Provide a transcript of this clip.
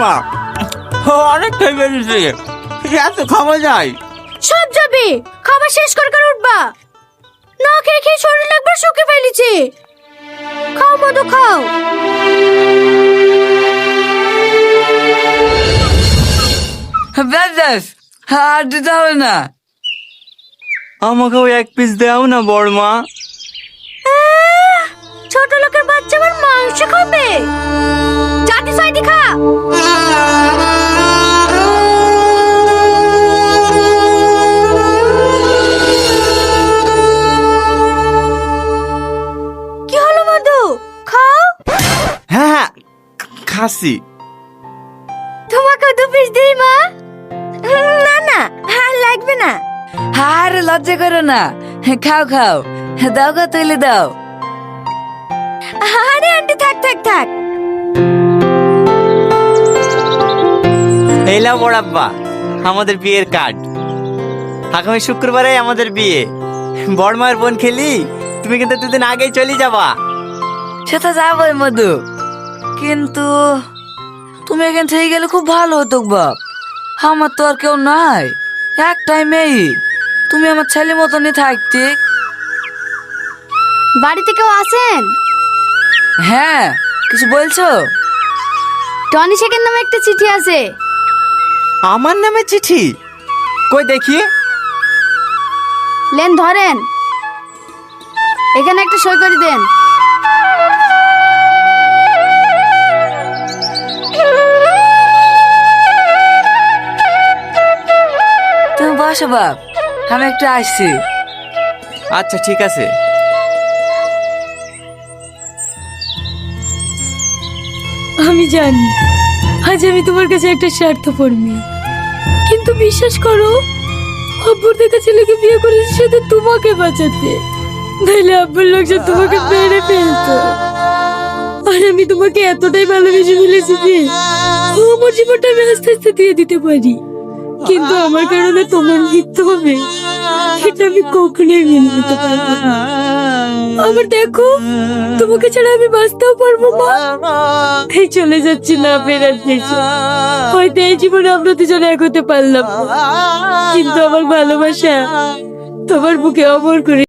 মা, অনেক খেয়ে ফেলেছি, এত খাওয়া যায়? সব যাবে, খাবার শেষ করে করে উঠবা। না খেয়ে খেয়ে শরীর একবার শুকিয়ে ফেলেছে। খাও মধু খাও। ব্যাস আর দিতে হবে না। আমাকেও এক পিস দাও না বড়মা। ছোট লোকের বাচ্চা আবার মাংস খাবে? জাতি সাইডি খা। কি হলো মধু, খাও। হ্যাঁ হ্যাঁ, খাসি। তোমাকে দু পিস দিই মা। না না, আর লাগবে না। আরে লজ্জা করো না, খাও খাও, দাও গো তুলে দাও। আরে আন্টি থাক থাক থাক। এই লাও বড়াব্বা, আমাদের বিয়ের কার্ড। আগামী শুক্রবারে আমাদের বিয়ে। বড়মায়ের বোন খেলি, তুমি কিন্তু দুদিন আগেই চলে যাবা। সেটা যাবই মধু, কিন্তু তুমি এখান থেকে গেলে খুব ভালো হতো বাপ। আমার তো আর কেউ নাই, একটাই মেয়ে। তুমি আমার ছেলে মতনই থাকতে। বাড়িতে কেউ আছেন? হ্যাঁ, কিছু বলছো? টনি শেখের নামে একটা চিঠি আছে। আমার নামে চিঠি? কই দেখি। লেন ধরেন, এখানে একটা সই করে দেন। তুমি বসো বাপ, আমি একটু আসছি। আচ্ছা ঠিক আছে। আমি জানি আজ আমি তোমার কাছে একটা স্বার্থপর মেয়ে, কিন্তু বিশ্বাস করো, আব্বুর দেখা ছেলেকে বিয়ে করেছে শুধু তোমাকে বাঁচাতে, নাহলে আব্বুর লোকজন তোমাকে মেরে ফেলতো। আর আমি তোমাকে এতটাই ভালোবেসে ফেলেছি যে আমার জীবনটা আমি আস্তে আস্তে দিয়ে দিতে পারি, কিন্তু আমার কারণে তোমার মৃত্যু হবে এটা আমি কখনোই মেনে নিতে পারবো না। আবার দেখো, তোমাকে ছাড়া আমি বাঁচতেও পারবো না। এই চলে যাচ্ছি না ফেরার দেশে। হয়তো এই জীবনে আমরা দুজনে এক হতে পারলাম না, কিন্তু আমার ভালোবাসা তোমার বুকে অমর করে